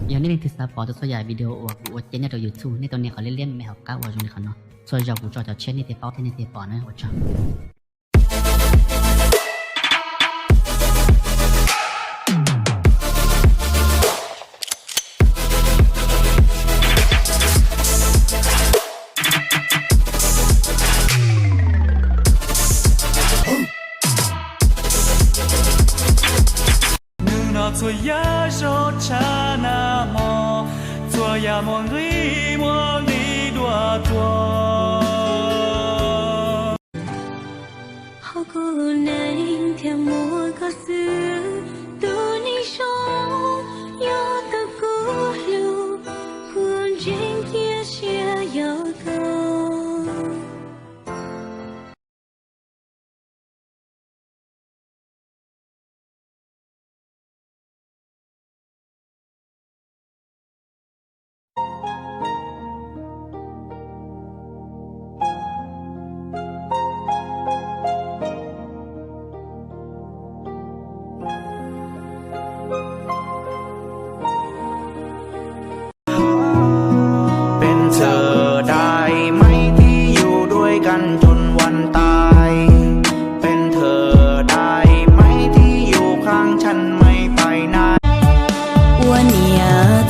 อย่างนี้คือสปอร์ตตัวใหญ่วิดีโอว่าเจนเนี่ยเราอยู่ทูในตัวนี้เขาเล่นไม่เอาก้าวว่าจนเขาเนาะส่วนเรากูจะเช่นในเทปในเทปนะว่าจัง做呀手刹那么，做呀梦里梦里多多。好过那天我可是对你说，有的顾虑，不今天些有个。เป็นเธอได้ไหมที่อยู่ด้วยกันจนวันตาย เป็นเธอได้ไหมที่อยู่ข้างฉันไม่ไปไหน我俩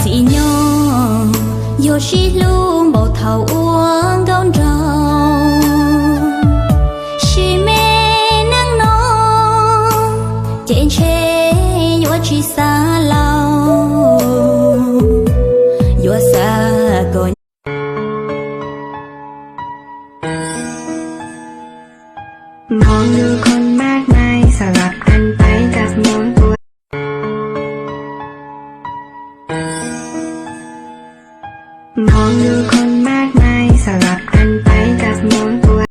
只鸟，有时路无头往高照，是没能弄，坚持我去撒老，我撒个。มองดูคนมากมายสลับกันไปกับมองตัวมองดูคนมาก